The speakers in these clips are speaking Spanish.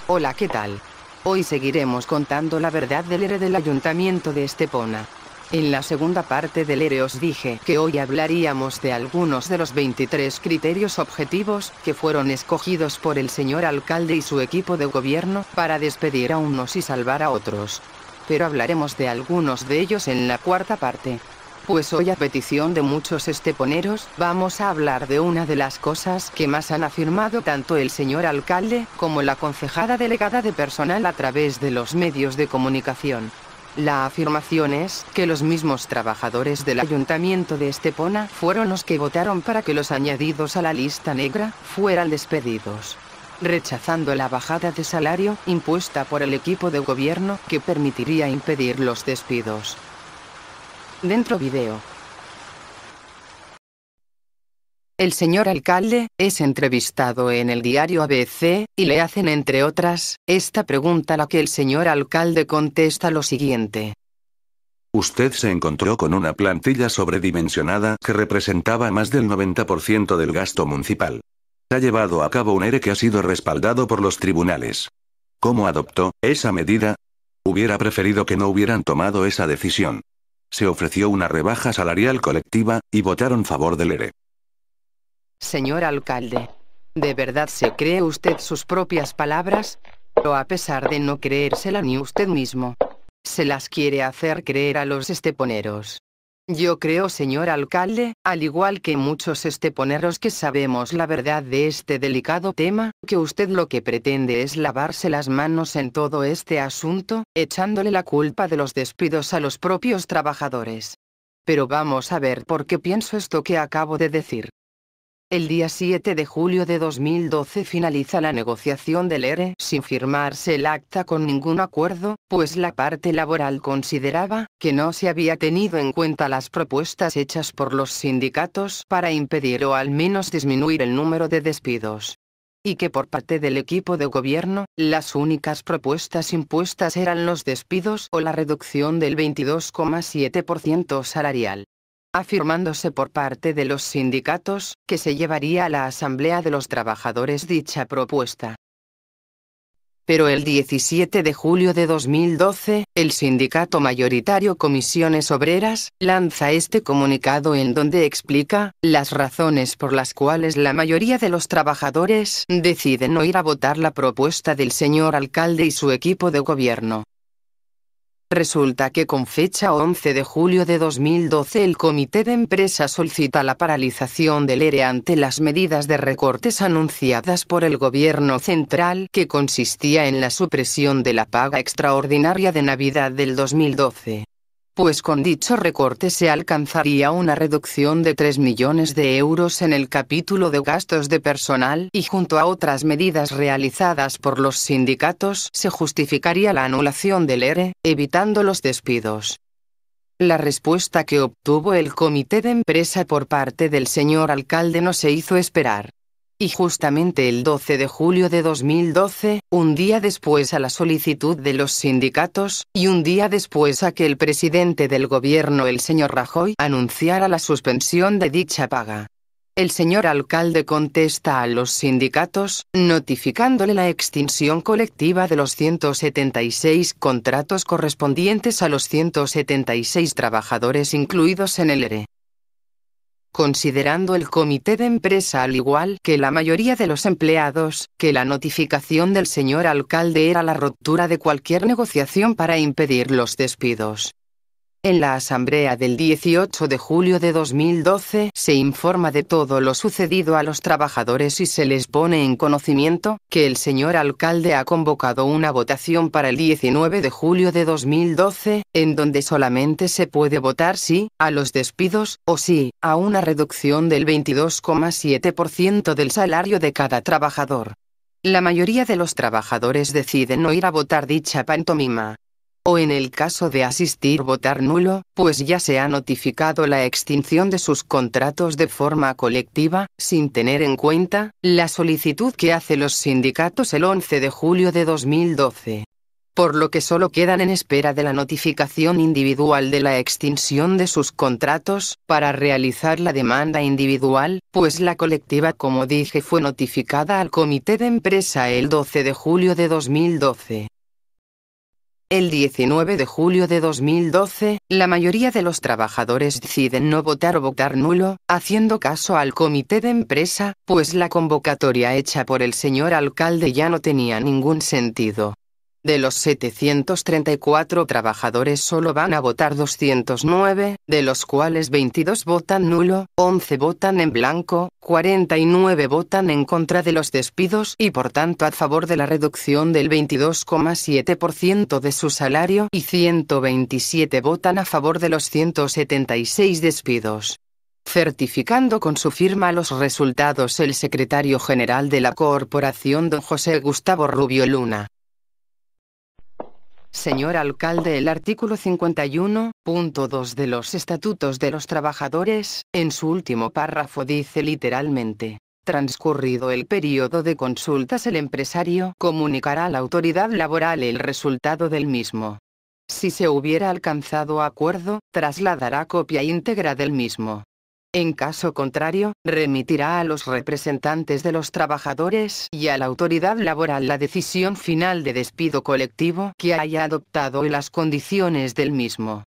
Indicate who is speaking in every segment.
Speaker 1: Hola, ¿qué tal? Hoy seguiremos contando la verdad del ERE del Ayuntamiento de Estepona. En la segunda parte del ERE os dije que hoy hablaríamos de algunos de los 23 criterios objetivos que fueron escogidos por el señor alcalde y su equipo de gobierno para despedir a unos y salvar a otros. Pero hablaremos de algunos de ellos en la cuarta parte. Pues hoy, a petición de muchos esteponeros, vamos a hablar de una de las cosas que más han afirmado tanto el señor alcalde como la concejala delegada de personal a través de los medios de comunicación. La afirmación es que los mismos trabajadores del Ayuntamiento de Estepona fueron los que votaron para que los añadidos a la lista negra fueran despedidos, rechazando la bajada de salario impuesta por el equipo de gobierno que permitiría impedir los despidos. Dentro video. El señor alcalde es entrevistado en el diario ABC, y le hacen, entre otras, esta pregunta, a la que el señor alcalde contesta lo siguiente.
Speaker 2: Usted se encontró con una plantilla sobredimensionada que representaba más del 90% del gasto municipal. Ha llevado a cabo un ERE que ha sido respaldado por los tribunales. ¿Cómo adoptó esa medida? Hubiera preferido que no hubieran tomado esa decisión. Se ofreció una rebaja salarial colectiva, y votaron a favor del ERE.
Speaker 1: Señor alcalde, ¿de verdad se cree usted sus propias palabras? O a pesar de no creérsela ni usted mismo, se las quiere hacer creer a los esteponeros? Yo creo, señor alcalde, al igual que muchos esteponeros que sabemos la verdad de este delicado tema, que usted lo que pretende es lavarse las manos en todo este asunto, echándole la culpa de los despidos a los propios trabajadores. Pero vamos a ver por qué pienso esto que acabo de decir. El día 7 de julio de 2012 finaliza la negociación del ERE sin firmarse el acta con ningún acuerdo, pues la parte laboral consideraba que no se había tenido en cuenta las propuestas hechas por los sindicatos para impedir o al menos disminuir el número de despidos. Y que por parte del equipo de gobierno, las únicas propuestas impuestas eran los despidos o la reducción del 22,7% salarial, afirmándose por parte de los sindicatos que se llevaría a la Asamblea de los Trabajadores dicha propuesta. Pero el 17 de julio de 2012, el sindicato mayoritario Comisiones Obreras lanza este comunicado en donde explica las razones por las cuales la mayoría de los trabajadores deciden no ir a votar la propuesta del señor alcalde y su equipo de gobierno. Resulta que con fecha 11 de julio de 2012 el comité de empresa solicita la paralización del ERE ante las medidas de recortes anunciadas por el gobierno central, que consistía en la supresión de la paga extraordinaria de Navidad del 2012. Pues con dicho recorte se alcanzaría una reducción de 3 millones de euros en el capítulo de gastos de personal, y junto a otras medidas realizadas por los sindicatos se justificaría la anulación del ERE, evitando los despidos. La respuesta que obtuvo el comité de empresa por parte del señor alcalde no se hizo esperar. Y justamente el 12 de julio de 2012, un día después a la solicitud de los sindicatos, y un día después a que el presidente del gobierno, el señor Rajoy, anunciara la suspensión de dicha paga, el señor alcalde contesta a los sindicatos, notificándole la extinción colectiva de los 176 contratos correspondientes a los 176 trabajadores incluidos en el ERE. Considerando el comité de empresa, al igual que la mayoría de los empleados, que la notificación del señor alcalde era la ruptura de cualquier negociación para impedir los despidos. En la asamblea del 18 de julio de 2012 se informa de todo lo sucedido a los trabajadores y se les pone en conocimiento que el señor alcalde ha convocado una votación para el 19 de julio de 2012, en donde solamente se puede votar sí a los despidos o sí a una reducción del 22,7% del salario de cada trabajador. La mayoría de los trabajadores deciden no ir a votar dicha pantomima. O en el caso de asistir, votar nulo, pues ya se ha notificado la extinción de sus contratos de forma colectiva, sin tener en cuenta la solicitud que hace los sindicatos el 11 de julio de 2012. por lo que solo quedan en espera de la notificación individual de la extinción de sus contratos, para realizar la demanda individual, pues la colectiva, como dije, fue notificada al comité de empresa el 12 de julio de 2012. El 19 de julio de 2012, la mayoría de los trabajadores deciden no votar o votar nulo, haciendo caso al comité de empresa, pues la convocatoria hecha por el señor alcalde ya no tenía ningún sentido. De los 734 trabajadores solo van a votar 209, de los cuales 22 votan nulo, 11 votan en blanco, 49 votan en contra de los despidos y por tanto a favor de la reducción del 22,7% de su salario y 127 votan a favor de los 176 despidos. Certificando con su firma los resultados el secretario general de la corporación don José Gustavo Rubio Luna. Señor alcalde, el artículo 51.2 de los Estatutos de los Trabajadores, en su último párrafo dice literalmente: transcurrido el periodo de consultas, el empresario comunicará a la autoridad laboral el resultado del mismo. Si se hubiera alcanzado acuerdo, trasladará copia íntegra del mismo. En caso contrario, remitirá a los representantes de los trabajadores y a la autoridad laboral la decisión final de despido colectivo que haya adoptado y las condiciones del mismo.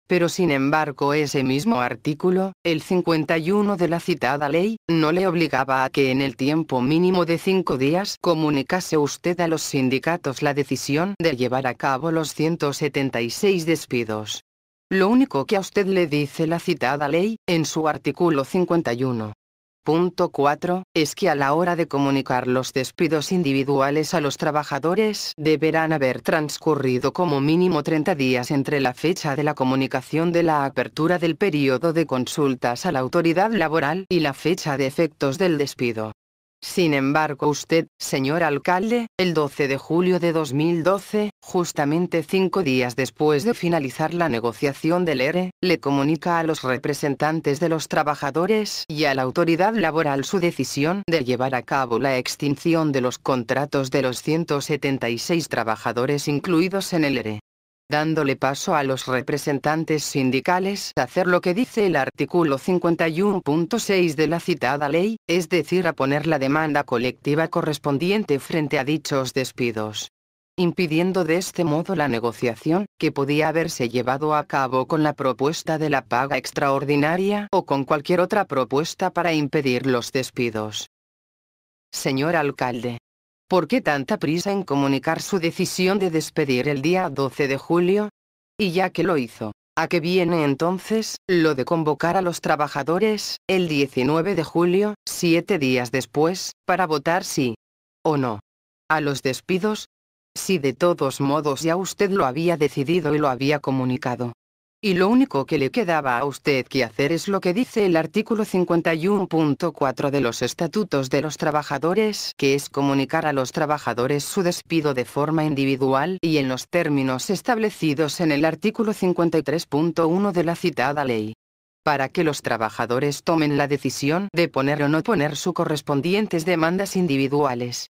Speaker 1: Pero sin embargo ese mismo artículo, el 51 de la citada ley, no le obligaba a que en el tiempo mínimo de 5 días comunicase usted a los sindicatos la decisión de llevar a cabo los 176 despidos. Lo único que a usted le dice la citada ley, en su artículo 51.4, es que a la hora de comunicar los despidos individuales a los trabajadores, deberán haber transcurrido como mínimo 30 días entre la fecha de la comunicación de la apertura del periodo de consultas a la autoridad laboral y la fecha de efectos del despido. Sin embargo usted, señor alcalde, el 12 de julio de 2012, justamente 5 días después de finalizar la negociación del ERE, le comunica a los representantes de los trabajadores y a la autoridad laboral su decisión de llevar a cabo la extinción de los contratos de los 176 trabajadores incluidos en el ERE. Dándole paso a los representantes sindicales a hacer lo que dice el artículo 51.6 de la citada ley, es decir, a poner la demanda colectiva correspondiente frente a dichos despidos, impidiendo de este modo la negociación, que podía haberse llevado a cabo con la propuesta de la paga extraordinaria o con cualquier otra propuesta para impedir los despidos. Señor alcalde, ¿por qué tanta prisa en comunicar su decisión de despedir el día 12 de julio? Y ya que lo hizo, ¿a qué viene entonces lo de convocar a los trabajadores el 19 de julio, 7 días después, para votar sí o no a los despidos? Si de todos modos ya usted lo había decidido y lo había comunicado. Y lo único que le quedaba a usted que hacer es lo que dice el artículo 51.4 de los Estatutos de los Trabajadores, que es comunicar a los trabajadores su despido de forma individual y en los términos establecidos en el artículo 53.1 de la citada ley, para que los trabajadores tomen la decisión de poner o no poner sus correspondientes demandas individuales.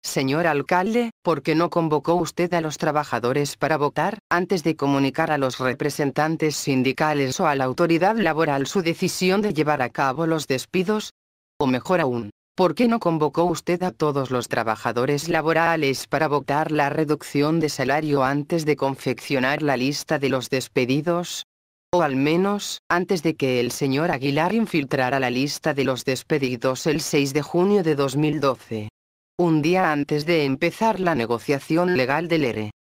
Speaker 1: Señor alcalde, ¿por qué no convocó usted a los trabajadores para votar, antes de comunicar a los representantes sindicales o a la autoridad laboral su decisión de llevar a cabo los despidos? O mejor aún, ¿por qué no convocó usted a todos los trabajadores laborales para votar la reducción de salario antes de confeccionar la lista de los despedidos? O al menos, antes de que el señor Aguilar infiltrara la lista de los despedidos el 6 de junio de 2012. Un día antes de empezar la negociación legal del ERE.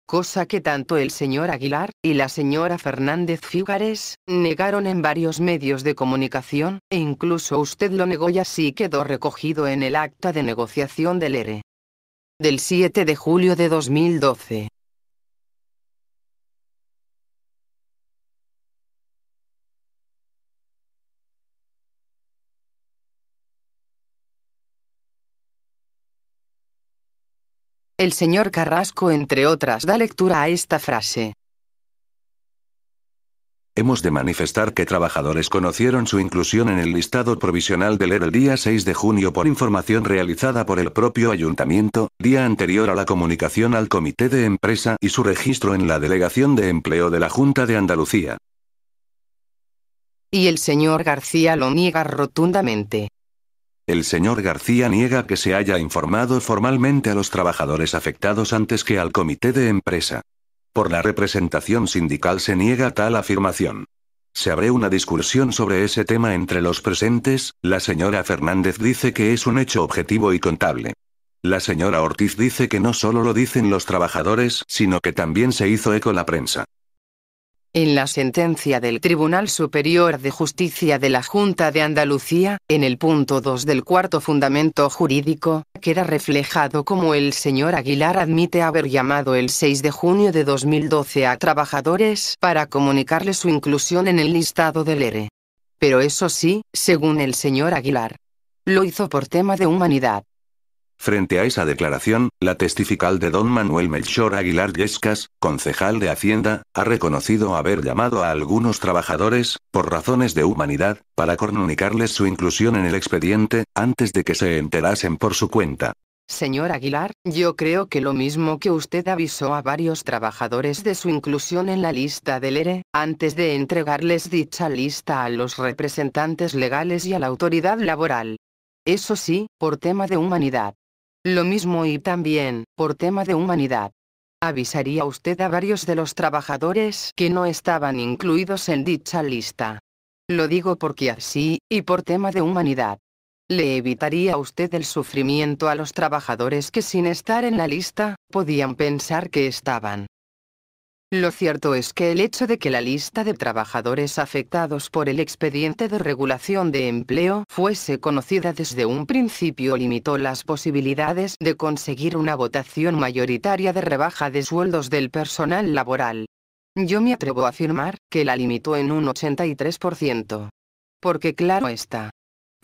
Speaker 1: Cosa que tanto el señor Aguilar y la señora Fernández Figueres negaron en varios medios de comunicación, e incluso usted lo negó y así quedó recogido en el acta de negociación del ERE. Del 7 de julio de 2012. El señor Carrasco, entre otras, da lectura a esta frase.
Speaker 2: Hemos de manifestar que trabajadores conocieron su inclusión en el listado provisional del ERE el día 6 de junio por información realizada por el propio ayuntamiento, día anterior a la comunicación al comité de empresa y su registro en la Delegación de Empleo de la Junta de Andalucía.
Speaker 1: Y el señor García lo niega rotundamente.
Speaker 2: El señor García niega que se haya informado formalmente a los trabajadores afectados antes que al comité de empresa. Por la representación sindical se niega tal afirmación. Se abre una discusión sobre ese tema entre los presentes, la señora Fernández dice que es un hecho objetivo y contable. La señora Ortiz dice que no solo lo dicen los trabajadores, sino que también se hizo eco la prensa.
Speaker 1: En la sentencia del Tribunal Superior de Justicia de la Junta de Andalucía, en el punto 2 del cuarto fundamento jurídico, queda reflejado como el señor Aguilar admite haber llamado el 6 de junio de 2012 a trabajadores para comunicarles su inclusión en el listado del ERE. Pero eso sí, según el señor Aguilar, lo hizo por tema de humanidad.
Speaker 2: Frente a esa declaración, la testifical de don Manuel Melchor Aguilar Yescas, concejal de Hacienda, ha reconocido haber llamado a algunos trabajadores, por razones de humanidad, para comunicarles su inclusión en el expediente, antes de que se enterasen por su cuenta.
Speaker 1: Señor Aguilar, yo creo que lo mismo que usted avisó a varios trabajadores de su inclusión en la lista del ERE, antes de entregarles dicha lista a los representantes legales y a la autoridad laboral. Eso sí, por tema de humanidad. Lo mismo y también, por tema de humanidad. ¿Avisaría usted a varios de los trabajadores que no estaban incluidos en dicha lista? Lo digo porque así, y por tema de humanidad, le evitaría usted el sufrimiento a los trabajadores que sin estar en la lista, podían pensar que estaban. Lo cierto es que el hecho de que la lista de trabajadores afectados por el expediente de regulación de empleo fuese conocida desde un principio limitó las posibilidades de conseguir una votación mayoritaria de rebaja de sueldos del personal laboral. Yo me atrevo a afirmar que la limitó en un 83%. Porque claro está,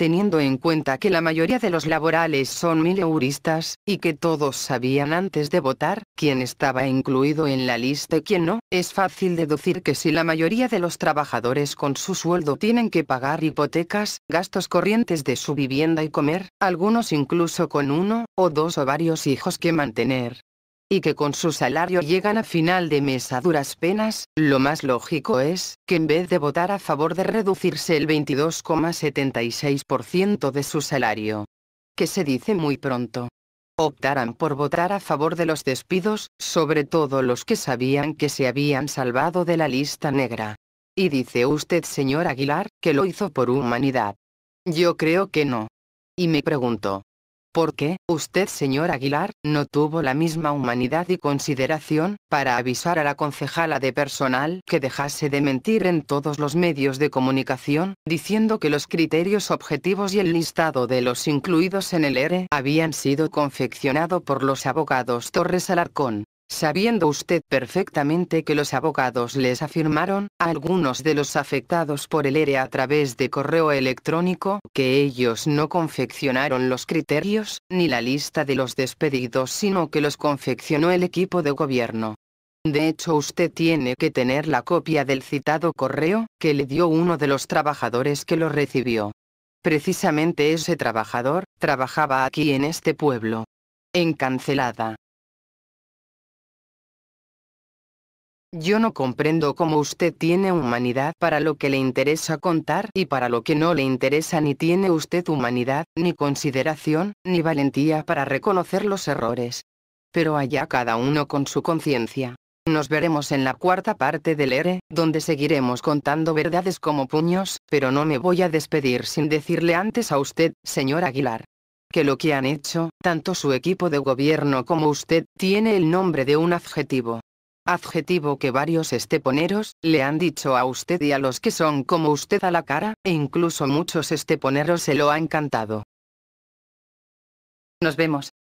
Speaker 1: teniendo en cuenta que la mayoría de los laborales son mileuristas, y que todos sabían antes de votar quién estaba incluido en la lista y quién no, es fácil deducir que si la mayoría de los trabajadores con su sueldo tienen que pagar hipotecas, gastos corrientes de su vivienda y comer, algunos incluso con uno, o dos o varios hijos que mantener, y que con su salario llegan a final de mes a duras penas, lo más lógico es, que en vez de votar a favor de reducirse el 22,76% de su salario, que se dice muy pronto, optaran por votar a favor de los despidos, sobre todo los que sabían que se habían salvado de la lista negra. Y dice usted, señor Aguilar, que lo hizo por humanidad. Yo creo que no. Y me pregunto, ¿por qué usted, señor Aguilar, no tuvo la misma humanidad y consideración para avisar a la concejala de personal que dejase de mentir en todos los medios de comunicación, diciendo que los criterios objetivos y el listado de los incluidos en el ERE habían sido confeccionado por los abogados Torres Alarcón? Sabiendo usted perfectamente que los abogados les afirmaron a algunos de los afectados por el ERE a través de correo electrónico que ellos no confeccionaron los criterios, ni la lista de los despedidos, sino que los confeccionó el equipo de gobierno. De hecho, usted tiene que tener la copia del citado correo que le dio uno de los trabajadores que lo recibió. Precisamente ese trabajador trabajaba aquí en este pueblo. En Cancelada. Yo no comprendo cómo usted tiene humanidad para lo que le interesa contar y para lo que no le interesa, ni tiene usted humanidad, ni consideración, ni valentía para reconocer los errores. Pero allá cada uno con su conciencia. Nos veremos en la cuarta parte del ERE, donde seguiremos contando verdades como puños, pero no me voy a despedir sin decirle antes a usted, señor Aguilar, que lo que han hecho, tanto su equipo de gobierno como usted, tiene el nombre de un adjetivo. Adjetivo que varios esteponeros le han dicho a usted y a los que son como usted a la cara, e incluso muchos esteponeros se lo han cantado. Nos vemos.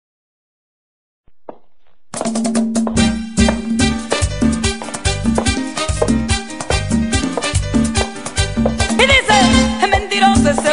Speaker 3: Y dice, mentiroso ese